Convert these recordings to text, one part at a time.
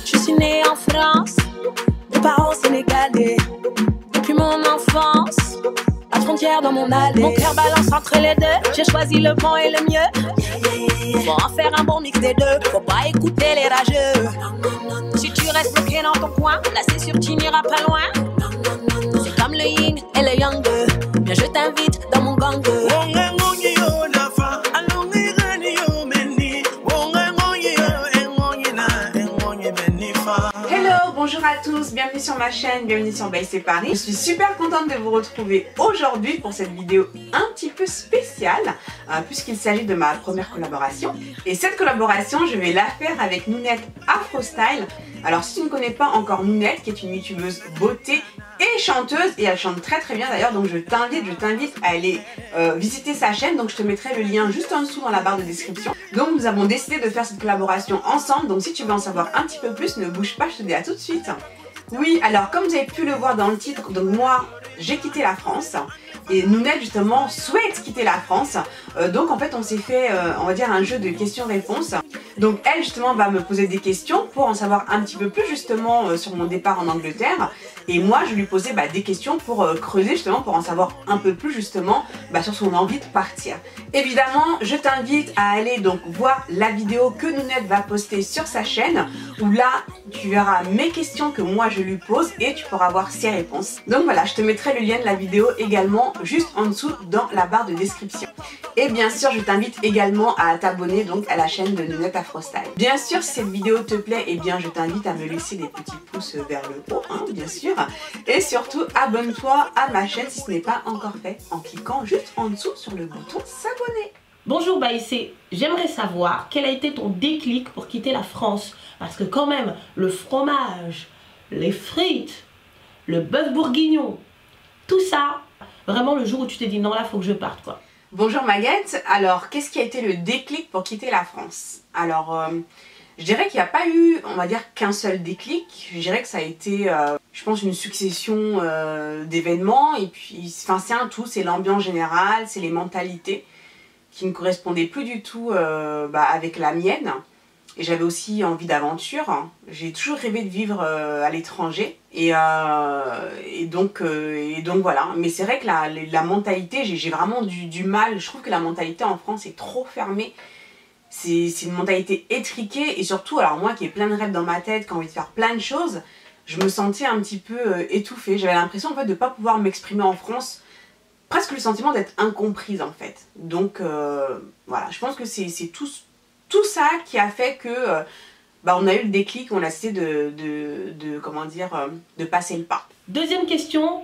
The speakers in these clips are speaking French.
Je suis née en France, de parents sénégalais. Depuis mon enfance, la frontière dans mon allée. Mon cœur balance entre les deux, j'ai choisi le bon et le mieux. Faut en faire un bon mix des deux, faut pas écouter les rageux. Si tu restes bloqué dans ton coin, là c'est sûr tu n'iras pas loin. C'est comme le yin et le yang, bien je t'invite dans mon gang. Hello, bonjour à tous, bienvenue sur ma chaîne, bienvenue sur By C'est Paris. Je suis super contente de vous retrouver aujourd'hui pour cette vidéo un petit peu spéciale puisqu'il s'agit de ma première collaboration. Et cette collaboration, je vais la faire avec Nounette Afro Style. Alors si tu ne connais pas encore Nounette, qui est une youtubeuse beauté et chanteuse, et elle chante très très bien d'ailleurs, donc je t'invite à aller visiter sa chaîne. Donc je te mettrai le lien juste en dessous dans la barre de description. Donc nous avons décidé de faire cette collaboration ensemble, donc si tu veux en savoir un petit peu plus, ne bouge pas, je te dis à tout de suite. Oui, alors comme vous avez pu le voir dans le titre, donc moi j'ai quitté la France et Nounette justement souhaite quitter la France. Donc en fait on s'est fait on va dire un jeu de questions-réponses. Donc elle justement va me poser des questions pour en savoir un petit peu plus justement sur mon départ en Angleterre. Et moi je lui posais des questions pour creuser justement, pour en savoir un peu plus justement sur son envie de partir. Évidemment je t'invite à aller donc voir la vidéo que Nounette va poster sur sa chaîne, où là tu verras mes questions que moi je lui pose et tu pourras voir ses réponses. Donc voilà, je te mettrai le lien de la vidéo également juste en dessous dans la barre de description. Et bien sûr je t'invite également à t'abonner donc à la chaîne de Nounette Afro Style. Bien sûr si cette vidéo te plaît, et bien je t'invite à me laisser des petits pouces vers le haut bien sûr. Et surtout abonne-toi à ma chaîne si ce n'est pas encore fait en cliquant juste en dessous sur le bouton s'abonner. Bonjour Baïsé, j'aimerais savoir quel a été ton déclic pour quitter la France, parce que quand même le fromage, les frites, le bœuf bourguignon, tout ça, vraiment le jour où tu t'es dit non là faut que je parte quoi. Bonjour Maguette, alors qu'est-ce qui a été le déclic pour quitter la France? Alors je dirais qu'il n'y a pas eu, on va dire, qu'un seul déclic. Je dirais que ça a été, je pense, une succession d'événements. Et puis, c'est un tout, c'est l'ambiance générale, c'est les mentalités qui ne correspondaient plus du tout avec la mienne. Et j'avais aussi envie d'aventure. J'ai toujours rêvé de vivre à l'étranger. Et donc voilà. Mais c'est vrai que la mentalité, j'ai vraiment du mal. Je trouve que la mentalité en France est trop fermée. C'est une mentalité étriquée, et surtout, alors moi qui ai plein de rêves dans ma tête, qui ai envie de faire plein de choses, je me sentais un petit peu étouffée. J'avais l'impression en fait de ne pas pouvoir m'exprimer en France, presque le sentiment d'être incomprise en fait. Donc voilà, je pense que c'est tout ça qui a fait que on a eu le déclic, on a essayé de passer le pas. Deuxième question,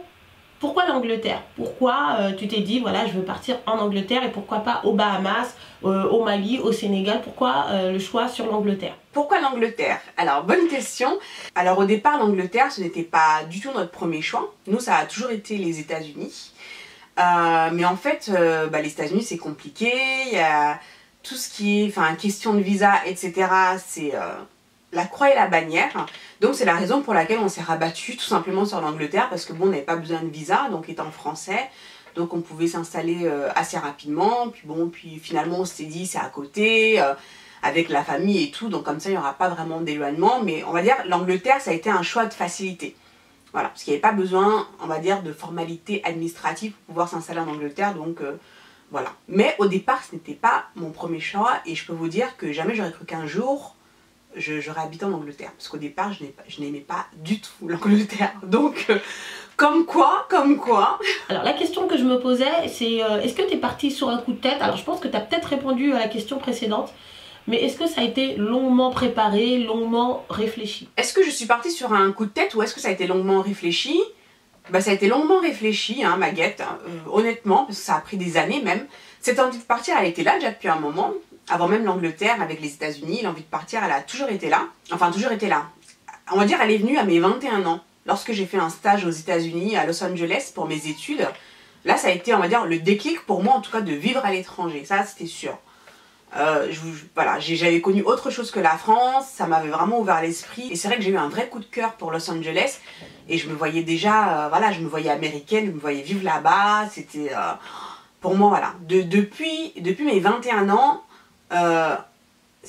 pourquoi l'Angleterre? Pourquoi tu t'es dit voilà je veux partir en Angleterre, et pourquoi pas aux Bahamas, au Mali, au Sénégal? Pourquoi le choix sur l'Angleterre? Pourquoi l'Angleterre? Alors bonne question. Alors au départ l'Angleterre ce n'était pas du tout notre premier choix. Nous ça a toujours été les États-Unis. Mais en fait les États-Unis c'est compliqué. Il y a tout ce qui est question de visa etc. C'est la croix et la bannière. Donc c'est la raison pour laquelle on s'est rabattu tout simplement sur l'Angleterre, parce que bon, on n'avait pas besoin de visa, donc étant français, donc on pouvait s'installer assez rapidement. Puis finalement on s'est dit c'est à côté, avec la famille et tout, donc comme ça il n'y aura pas vraiment d'éloignement. Mais on va dire l'Angleterre ça a été un choix de facilité. Voilà, parce qu'il n'y avait pas besoin, on va dire, de formalités administratives pour pouvoir s'installer en Angleterre, donc voilà. Mais au départ ce n'était pas mon premier choix, et je peux vous dire que jamais j'aurais cru qu'un jour j'aurais habité en Angleterre, parce qu'au départ je n'aimais pas du tout l'Angleterre, donc comme quoi. Alors la question que je me posais c'est est-ce que tu es partie sur un coup de tête? Alors je pense que tu as peut-être répondu à la question précédente, mais est-ce que ça a été longuement préparé, longuement réfléchi? Est-ce que je suis partie sur un coup de tête, ou est-ce que ça a été longuement réfléchi? Ça a été longuement réfléchi, hein, Maguette, honnêtement, parce que ça a pris des années même. Cette envie de partir elle était là déjà depuis un moment. Avant même l'Angleterre avec les États-Unis, l'envie de partir elle a toujours été là. Enfin toujours été là. On va dire elle est venue à mes 21 ans. Lorsque j'ai fait un stage aux États-Unis, à Los Angeles pour mes études. Là ça a été, on va dire, le déclic pour moi en tout cas de vivre à l'étranger. Ça c'était sûr. Voilà, j'avais connu autre chose que la France, ça m'avait vraiment ouvert l'esprit. Et c'est vrai que j'ai eu un vrai coup de cœur pour Los Angeles. Et je me voyais déjà, voilà, je me voyais américaine, je me voyais vivre là-bas. C'était, pour moi, voilà. Depuis mes 21 ans,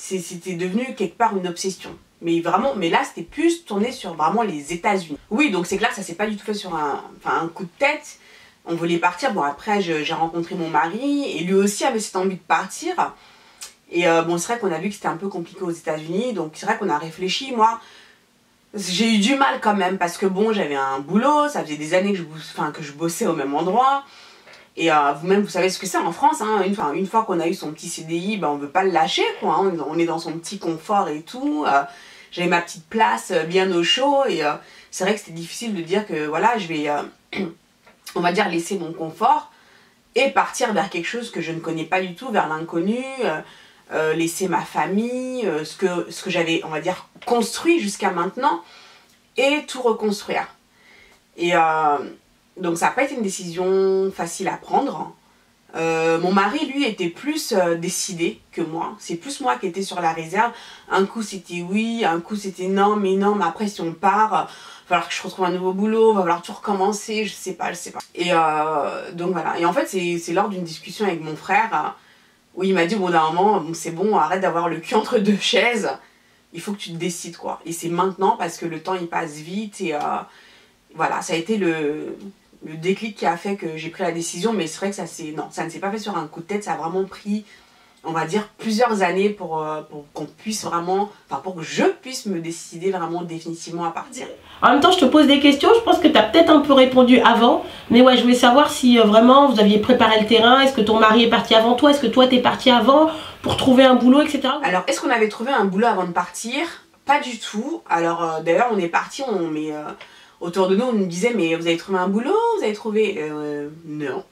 c'était devenu quelque part une obsession. Mais vraiment, mais là c'était plus tourné sur vraiment les États-Unis. Oui, donc c'est clair que ça s'est pas du tout fait sur un coup de tête. On voulait partir, bon après j'ai rencontré mon mari et lui aussi avait cette envie de partir. Et bon, c'est vrai qu'on a vu que c'était un peu compliqué aux États-Unis, donc c'est vrai qu'on a réfléchi. Moi, j'ai eu du mal quand même parce que bon, j'avais un boulot, ça faisait des années que je bossais au même endroit. Et vous-même, vous savez ce que c'est en France, hein, une fois qu'on a eu son petit CDI, ben, on veut pas le lâcher, quoi, hein, on est dans son petit confort et tout. J'avais ma petite place bien au chaud et c'est vrai que c'était difficile de dire que voilà, je vais, on va dire, laisser mon confort et partir vers quelque chose que je ne connais pas du tout, vers l'inconnu, laisser ma famille, ce que j'avais, on va dire, construit jusqu'à maintenant et tout reconstruire. Et donc ça n'a pas été une décision facile à prendre. Mon mari, lui, était plus décidé que moi. C'est plus moi qui étais sur la réserve. Un coup c'était oui, un coup c'était non, mais après si on part, il va falloir que je retrouve un nouveau boulot, il va falloir tout recommencer, je sais pas. Et donc voilà. Et en fait c'est lors d'une discussion avec mon frère où il m'a dit au bout d'un moment, bon, c'est bon, arrête d'avoir le cul entre deux chaises, il faut que tu te décides quoi. Et c'est maintenant parce que le temps il passe vite et voilà, ça a été le déclic qui a fait que j'ai pris la décision, mais c'est vrai que ça ne s'est pas fait sur un coup de tête, ça a vraiment pris, on va dire, plusieurs années pour qu'on puisse vraiment, enfin pour que je puisse me décider vraiment définitivement à partir. En même temps, je te pose des questions, je pense que tu as peut-être un peu répondu avant, mais ouais, je voulais savoir si vraiment vous aviez préparé le terrain, est-ce que ton mari est parti avant toi, est-ce que toi t'es parti avant pour trouver un boulot, etc. Alors, est-ce qu'on avait trouvé un boulot avant de partir? Pas du tout. Alors, d'ailleurs, on est parti, autour de nous, on nous disait, mais vous avez trouvé un boulot? Vous avez trouvé... non,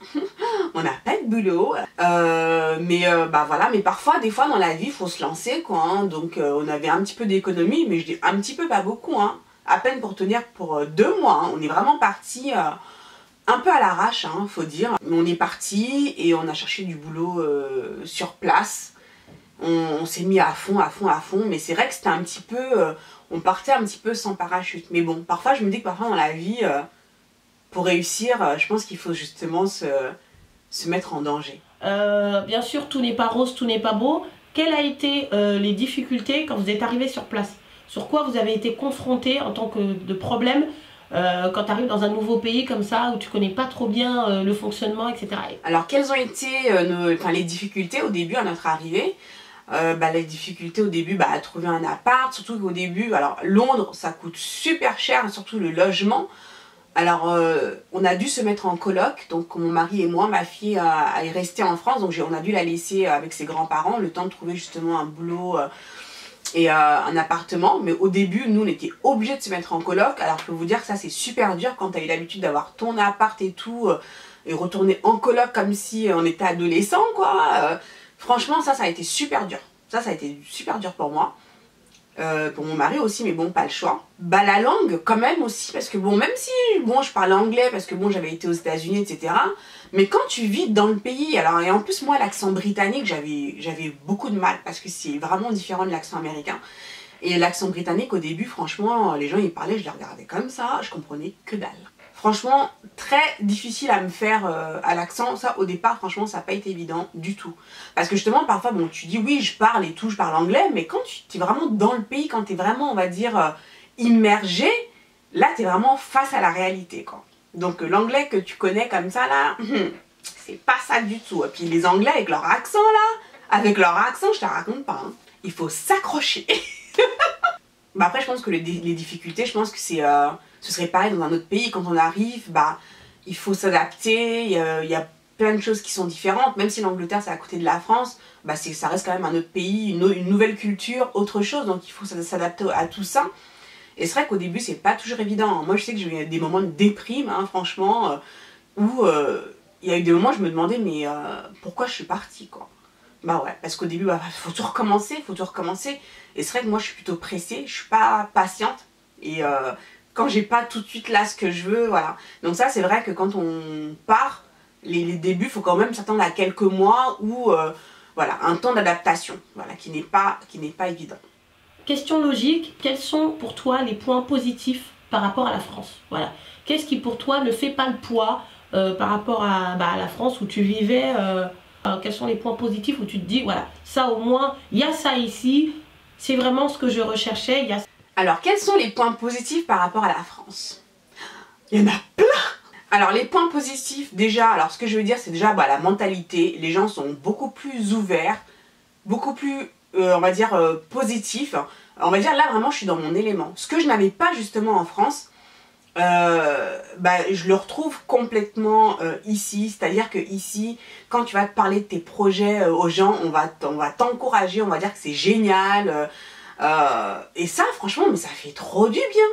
on n'a pas de boulot. Bah voilà, mais parfois, des fois dans la vie, il faut se lancer, quoi. Hein. Donc, on avait un petit peu d'économie, mais je dis un petit peu, pas beaucoup. Hein. À peine pour tenir pour 2 mois. Hein. On est vraiment parti un peu à l'arrache, hein, faut dire. On est parti et on a cherché du boulot sur place. On s'est mis à fond, mais c'est vrai que c'était un petit peu... on partait un petit peu sans parachute. Mais bon, parfois je me dis que parfois dans la vie, pour réussir, je pense qu'il faut justement se mettre en danger. Bien sûr, tout n'est pas rose, tout n'est pas beau. Quelles ont été les difficultés quand vous êtes arrivé sur place? Sur quoi vous avez été confronté en tant que de problème quand tu arrives dans un nouveau pays comme ça, où tu connais pas trop bien le fonctionnement, etc. Alors, quelles ont été les difficultés au début à notre arrivée? Les difficultés au début, à trouver un appart, surtout qu'au début, alors Londres ça coûte super cher, surtout le logement. Alors on a dû se mettre en coloc, donc mon mari et moi, ma fille est restée en France, donc on a dû la laisser avec ses grands-parents, le temps de trouver justement un boulot et un appartement. Mais au début, nous on était obligés de se mettre en coloc, alors je peux vous dire que ça c'est super dur quand tu as eu l'habitude d'avoir ton appart et tout, et retourner en coloc comme si on était adolescent quoi. Franchement, ça a été super dur. Ça a été super dur pour moi. Pour mon mari aussi, mais bon, pas le choix. La langue, quand même aussi, parce que bon, même si, bon, je parlais anglais, parce que bon, j'avais été aux États-Unis, etc. Mais quand tu vis dans le pays, alors, et en plus, moi, l'accent britannique, j'avais beaucoup de mal, parce que c'est vraiment différent de l'accent américain. Et l'accent britannique, au début, franchement, les gens, ils parlaient, je les regardais comme ça, je comprenais que dalle. Franchement, très difficile à me faire à l'accent. Ça, au départ, franchement, ça n'a pas été évident du tout. Parce que justement, parfois, bon, tu dis oui, je parle et tout, je parle anglais, mais quand tu es vraiment dans le pays, quand tu es vraiment, on va dire, immergé, là, tu es vraiment face à la réalité, quoi. Donc, l'anglais que tu connais comme ça, là, c'est pas ça du tout. Et puis, les anglais avec leur accent, là, je te raconte pas. Hein. Il faut s'accrocher. Après, je pense que les difficultés, je pense que c'est... ce serait pareil dans un autre pays, quand on arrive, il faut s'adapter, il y a plein de choses qui sont différentes, même si l'Angleterre c'est à côté de la France, ça reste quand même un autre pays, une nouvelle culture, autre chose, donc il faut s'adapter à tout ça. Et c'est vrai qu'au début c'est pas toujours évident. Moi je sais que j'ai eu des moments de déprime, hein, franchement, où il y a eu des moments où je me demandais mais pourquoi je suis partie quoi. Ouais, parce qu'au début faut tout recommencer, et c'est vrai que moi je suis plutôt pressée, je suis pas patiente, et quand j'ai pas tout de suite là ce que je veux, voilà. Donc ça c'est vrai que quand on part, les débuts, il faut quand même s'attendre à quelques mois ou voilà, un temps d'adaptation, voilà, qui n'est pas évident. Question logique, quels sont pour toi les points positifs par rapport à la France? Voilà. Qu'est-ce qui pour toi ne fait pas le poids par rapport à la France où tu vivais Quels sont les points positifs où tu te dis, voilà, ça au moins, il y a ça ici, c'est vraiment ce que je recherchais. Alors, quels sont les points positifs par rapport à la France? Il y en a plein. Alors, les points positifs, déjà, alors ce que je veux dire, c'est déjà la mentalité. Les gens sont beaucoup plus ouverts, beaucoup plus, on va dire, positifs. On va dire, là, vraiment, je suis dans mon élément. Ce que je n'avais pas, justement, en France, je le retrouve complètement ici. C'est-à-dire que ici, quand tu vas te parler de tes projets aux gens, on va t'encourager, on va dire que c'est génial. Et ça, franchement, mais ça fait trop du bien.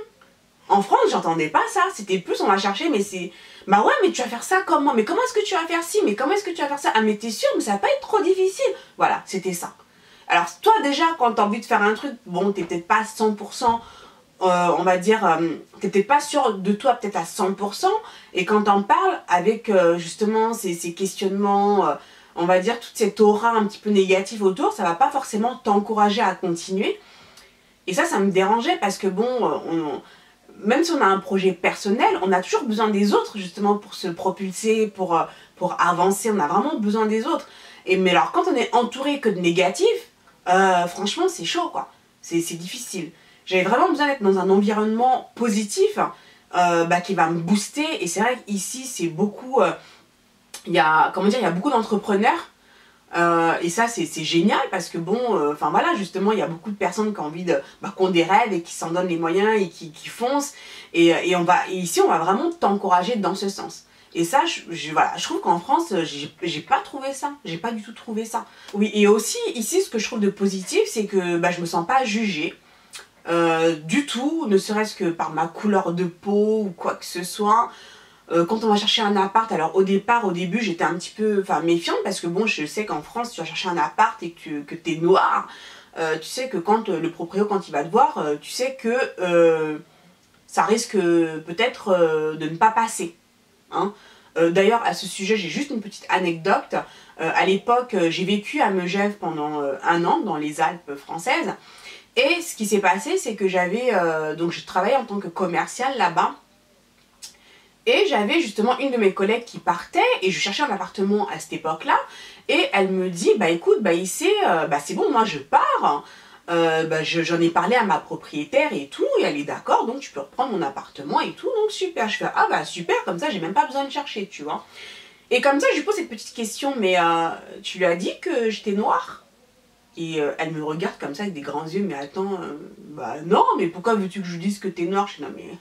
En France, j'entendais pas ça. C'était plus, on va chercher, mais c'est... Bah ouais, mais tu vas faire ça comment? Mais comment est-ce que tu vas faire ci? Mais comment est-ce que tu vas faire ça? Ah, mais t'es sûr? Mais ça va pas être trop difficile. Voilà, c'était ça. Alors, toi, déjà, quand t'as envie de faire un truc, bon, t'es peut-être pas à 100%, on va dire, t'es peut-être pas sûr de toi, peut-être à 100%. Et quand t'en parles avec, justement, ces questionnements... on va dire toute cette aura un petit peu négative autour, ça va pas forcément t'encourager à continuer. Et ça me dérangeait parce que bon, même si on a un projet personnel, on a toujours besoin des autres justement pour se propulser, pour avancer, on a vraiment besoin des autres. Mais alors quand on est entouré que de négatifs, franchement c'est chaud quoi, c'est difficile. J'avais vraiment besoin d'être dans un environnement positif qui va me booster et c'est vrai qu'ici c'est beaucoup... il y a beaucoup d'entrepreneurs et ça c'est génial parce que bon, voilà, justement il y a beaucoup de personnes qui ont envie qui ont des rêves et qui s'en donnent les moyens et qui foncent et ici on va vraiment t'encourager dans ce sens. Et ça, je trouve qu'en France, j'ai pas trouvé ça, j'ai pas du tout trouvé ça. Oui, et aussi ici ce que je trouve de positif, c'est que je me sens pas jugée du tout, ne serait-ce que par ma couleur de peau ou quoi que ce soit. Quand on va chercher un appart, alors au début j'étais un petit peu méfiante parce que bon, je sais qu'en France tu vas chercher un appart et que t'es noir, tu sais que quand le proprio quand il va te voir, tu sais que ça risque peut-être de ne pas passer. Hein. D'ailleurs à ce sujet j'ai juste une petite anecdote. À l'époque j'ai vécu à Megève pendant 1 an dans les Alpes françaises et ce qui s'est passé c'est que donc je travaillais en tant que commerciale là-bas. Et j'avais justement une de mes collègues qui partait et je cherchais un appartement à cette époque-là. Et elle me dit, écoute, ici, c'est bon, moi je pars. J'en ai parlé à ma propriétaire et tout. Et elle est d'accord, donc tu peux reprendre mon appartement et tout. Donc super. Je fais, ah super, comme ça j'ai même pas besoin de chercher, tu vois. Et comme ça je lui pose cette petite question, mais tu lui as dit que j'étais noire? Et elle me regarde comme ça avec des grands yeux, mais attends, non, mais pourquoi veux-tu que je lui dise que t'es noire? Je dis, non mais...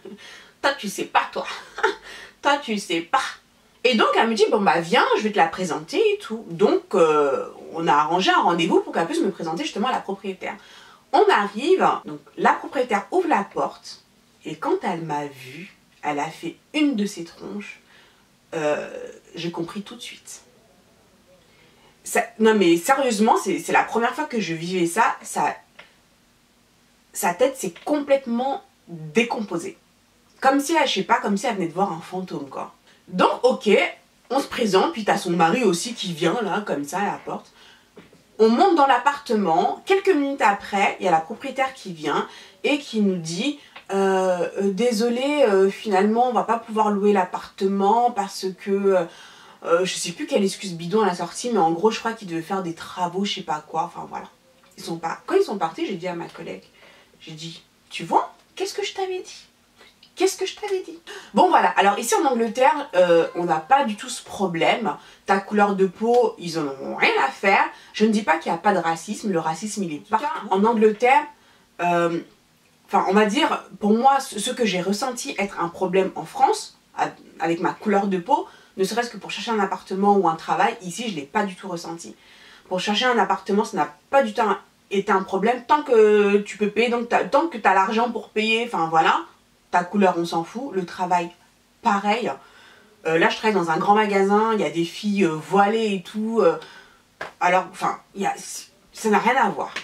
Toi, tu sais pas, toi. Toi, tu sais pas. Et donc, elle me dit, bon, viens, je vais te la présenter et tout. Donc, on a arrangé un rendez-vous pour qu'elle puisse me présenter justement à la propriétaire. On arrive, donc la propriétaire ouvre la porte. Et quand elle m'a vue, elle a fait une de ses tronches. J'ai compris tout de suite. Non, mais sérieusement, c'est la première fois que je vivais ça. Sa tête s'est complètement décomposée. Comme si, je sais pas, comme si elle venait de voir un fantôme, quoi. Donc, ok, on se présente, puis t'as son mari aussi qui vient, là, comme ça, à la porte. On monte dans l'appartement. Quelques minutes après, il y a la propriétaire qui vient et qui nous dit désolé, finalement, on va pas pouvoir louer l'appartement parce que... je sais plus quelle excuse bidon elle a sorti, mais en gros, je crois qu'ils devaient faire des travaux, je sais pas quoi, enfin, voilà. Quand ils sont partis, j'ai dit à ma collègue, j'ai dit, tu vois, qu'est-ce que je t'avais dit? Qu'est-ce que je t'avais dit? Bon voilà, alors ici en Angleterre, on n'a pas du tout ce problème. Ta couleur de peau, ils en ont rien à faire. Je ne dis pas qu'il n'y a pas de racisme, le racisme il est partout. En Angleterre, on va dire, pour moi, ce que j'ai ressenti être un problème en France, avec ma couleur de peau, ne serait-ce que pour chercher un appartement ou un travail, ici je ne l'ai pas du tout ressenti. Pour chercher un appartement, ça n'a pas du tout été un problème, tant que tu peux payer, donc tant que tu as l'argent pour payer, enfin voilà. Ta couleur, on s'en fout. Le travail, pareil. Là, je travaille dans un grand magasin. Il y a des filles voilées et tout. Alors, ça n'a rien à voir.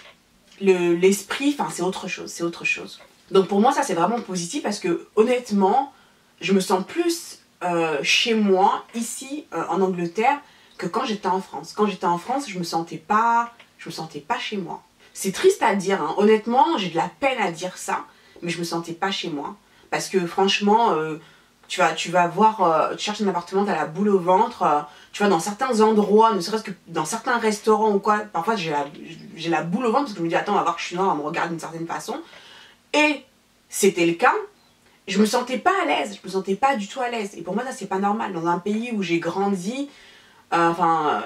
L'esprit, c'est autre chose. C'est autre chose. Donc, pour moi, ça, c'est vraiment positif parce que, honnêtement, je me sens plus chez moi, ici, en Angleterre, que quand j'étais en France. Quand j'étais en France, je me sentais pas chez moi. C'est triste à dire, hein. Honnêtement, j'ai de la peine à dire ça, mais je me sentais pas chez moi. Parce que franchement, tu vas voir, tu cherches un appartement, t'as la boule au ventre, tu vois, dans certains endroits, ne serait-ce que dans certains restaurants ou quoi, parfois j'ai la boule au ventre parce que je me dis, attends, on va voir que je suis noire, on me regarde d'une certaine façon. Et c'était le cas. Je me sentais pas à l'aise, je me sentais pas du tout à l'aise. Et pour moi, ça, c'est pas normal. Dans un pays où j'ai grandi, moi,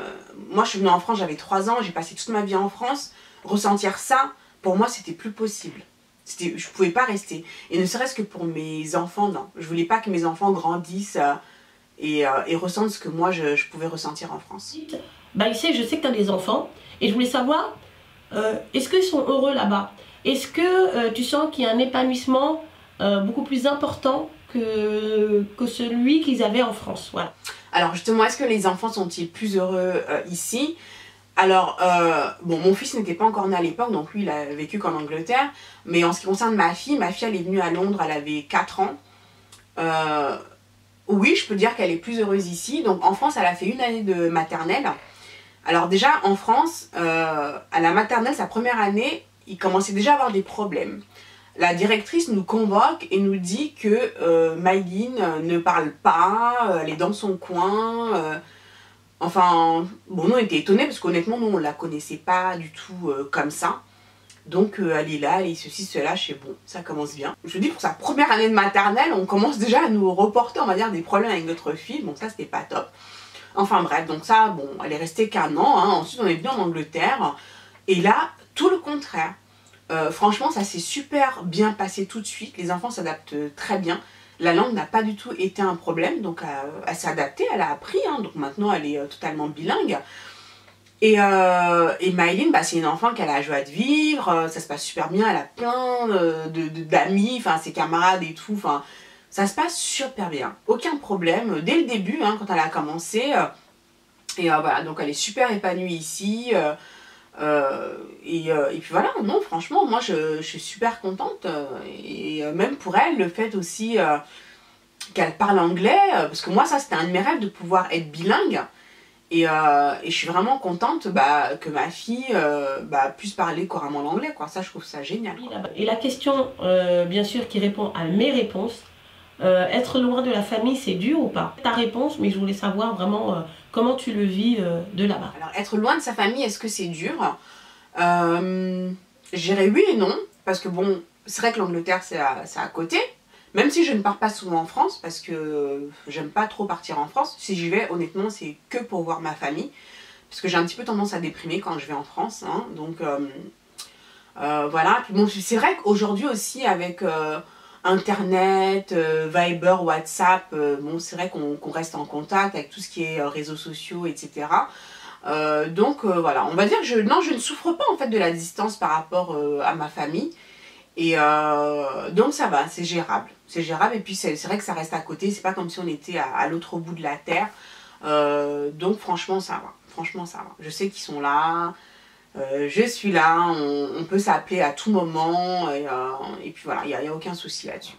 je suis venue en France, j'avais 3 ans, j'ai passé toute ma vie en France. Ressentir ça, pour moi, c'était plus possible. Je pouvais pas rester. Et ne serait-ce que pour mes enfants, non. Je voulais pas que mes enfants grandissent et ressentent ce que moi, je pouvais ressentir en France. Bah, je sais que tu as des enfants et je voulais savoir, est-ce qu'ils sont heureux là-bas? Est-ce que tu sens qu'il y a un épanouissement beaucoup plus important que celui qu'ils avaient en France? Voilà. Alors justement, est-ce que les enfants sont-ils plus heureux ici? Alors, bon, mon fils n'était pas encore né à l'époque, donc lui, il a vécu qu'en Angleterre. Mais en ce qui concerne ma fille, elle est venue à Londres, elle avait 4 ans. Oui, je peux dire qu'elle est plus heureuse ici. Donc en France, elle a fait 1 année de maternelle. Alors déjà, en France, à la maternelle, sa première année, il commençait déjà à avoir des problèmes. La directrice nous convoque et nous dit que Maïline ne parle pas, elle est dans son coin. Enfin, bon, nous on était étonnés parce qu'honnêtement, nous on la connaissait pas du tout comme ça. Donc elle est là, elle est ceci, cela, je sais, bon, ça commence bien. Je vous dis, pour sa première année de maternelle, on commence déjà à nous reporter, on va dire, des problèmes avec notre fille. Bon, ça c'était pas top. Enfin bref, donc ça, bon, elle est restée qu'1 an. Hein. Ensuite, on est venu en Angleterre. Et là, tout le contraire. Franchement, ça s'est super bien passé tout de suite. Les enfants s'adaptent très bien. La langue n'a pas du tout été un problème. Donc, elle s'est adaptée, elle a appris. Hein. Donc maintenant, elle est totalement bilingue. Et Maïline, bah, c'est une enfant qui a la joie de vivre. Ça se passe super bien. Elle a plein d'amis, enfin, ses camarades et tout. Enfin, ça se passe super bien. Aucun problème. Dès le début, hein, quand elle a commencé. Voilà, donc elle est super épanouie ici. Et puis voilà, non, franchement, moi je suis super contente. Et même pour elle, le fait aussi qu'elle parle anglais, parce que moi, ça c'était un de mes rêves de pouvoir être bilingue. Et je suis vraiment contente que ma fille puisse parler couramment l'anglais, quoi. Ça, je trouve ça génial, quoi. Et la question, bien sûr, qui répond à mes réponses, être loin de la famille, c'est dur ou pas? Ta réponse, mais je voulais savoir vraiment comment tu le vis de là-bas. Alors, être loin de sa famille, est-ce que c'est dur? Je dirais oui et non, parce que bon, c'est vrai que l'Angleterre, c'est à côté. Même si je ne pars pas souvent en France, parce que j'aime pas trop partir en France. Si j'y vais, honnêtement, c'est que pour voir ma famille. Parce que j'ai un petit peu tendance à déprimer quand je vais en France. Hein, donc, voilà. Puis bon, c'est vrai qu'aujourd'hui aussi, avec Internet, Viber, WhatsApp, bon, c'est vrai qu'on reste en contact avec tout ce qui est réseaux sociaux, etc. Donc, voilà. On va dire que je ne souffre pas, en fait, de la distance par rapport à ma famille. Et donc ça va, c'est gérable. C'est gérable et puis c'est vrai que ça reste à côté. C'est pas comme si on était à l'autre bout de la terre. Donc franchement ça va. Franchement ça va. Je sais qu'ils sont là. Je suis là. On peut s'appeler à tout moment. Et puis voilà, il n'y a aucun souci là-dessus.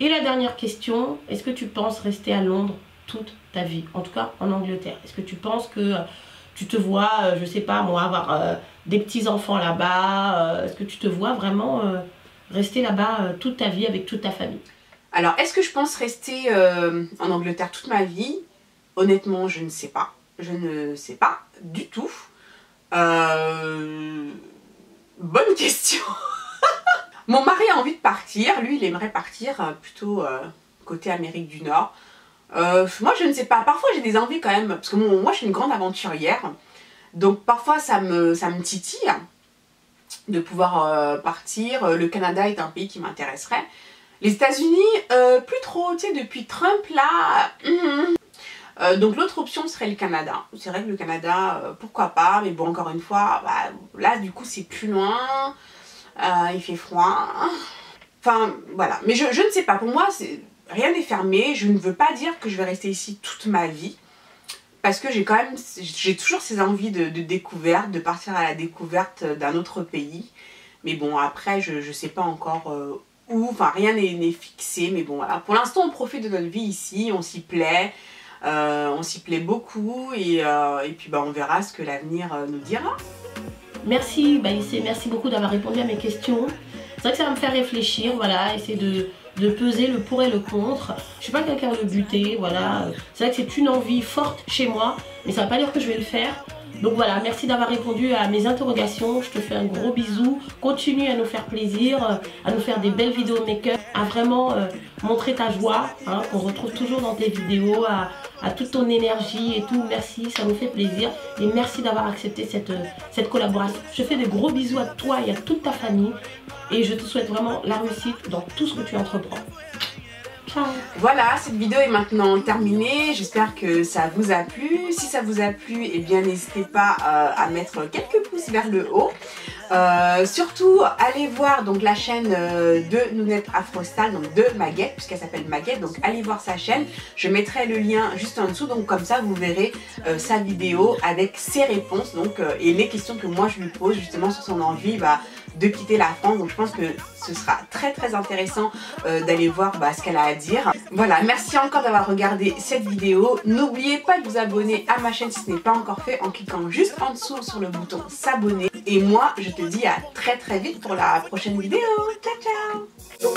Et la dernière question, est-ce que tu penses rester à Londres toute ta vie? En tout cas en Angleterre. Est-ce que tu penses que tu te vois, je sais pas moi, avoir des petits-enfants là-bas? Est-ce que tu te vois vraiment rester là-bas toute ta vie avec toute ta famille? Alors, est-ce que je pense rester en Angleterre toute ma vie? Honnêtement, je ne sais pas. Je ne sais pas du tout. Bonne question. Mon mari a envie de partir. Lui, il aimerait partir plutôt côté Amérique du Nord. Moi je ne sais pas, parfois j'ai des envies quand même, parce que moi je suis une grande aventurière, donc parfois ça me titille de pouvoir partir. Le Canada est un pays qui m'intéresserait. Les États-Unis, plus trop, tu sais, depuis Trump là. Donc l'autre option serait le Canada. C'est vrai que le Canada, pourquoi pas, mais bon, encore une fois, là du coup c'est plus loin, il fait froid. Enfin voilà, mais je ne sais pas, pour moi rien n'est fermé. Je ne veux pas dire que je vais rester ici toute ma vie, parce que j'ai toujours ces envies de découverte, de partir à la découverte d'un autre pays. Mais bon, après, je sais pas encore où, enfin rien n'est fixé, mais bon voilà. Pour l'instant, on profite de notre vie ici, on s'y plaît beaucoup, et puis on verra ce que l'avenir nous dira. Merci Baïssé, merci beaucoup d'avoir répondu à mes questions. C'est vrai que ça va me faire réfléchir, voilà, essayer de peser le pour et le contre. Je suis pas quelqu'un de buté, voilà. C'est vrai que c'est une envie forte chez moi, mais ça ne veut pas dire que je vais le faire. Donc voilà, merci d'avoir répondu à mes interrogations. Je te fais un gros bisou. Continue à nous faire plaisir, à nous faire des belles vidéos make-up, à vraiment montrer ta joie, hein, qu'on retrouve toujours dans tes vidéos, à toute ton énergie et tout. Merci, ça nous fait plaisir. Et merci d'avoir accepté cette collaboration. Je te fais des gros bisous à toi et à toute ta famille. Et je te souhaite vraiment la réussite dans tout ce que tu entreprends. Ciao. Voilà, cette vidéo est maintenant terminée. J'espère que ça vous a plu. Si ça vous a plu, eh bien n'hésitez pas à mettre quelques pouces vers le haut. Surtout, allez voir donc la chaîne de Nounette Afrostyle, donc de Maguette, puisqu'elle s'appelle Maguette. Donc allez voir sa chaîne. Je mettrai le lien juste en dessous. Donc comme ça, vous verrez sa vidéo avec ses réponses donc, et les questions que moi je lui pose justement sur son envie de quitter la France. Donc je pense que ce sera très intéressant d'aller voir ce qu'elle a à dire. Voilà, merci encore d'avoir regardé cette vidéo. N'oubliez pas de vous abonner à ma chaîne si ce n'est pas encore fait en cliquant juste en dessous sur le bouton s'abonner. Et moi, je te dis à très vite pour la prochaine vidéo. Ciao ciao.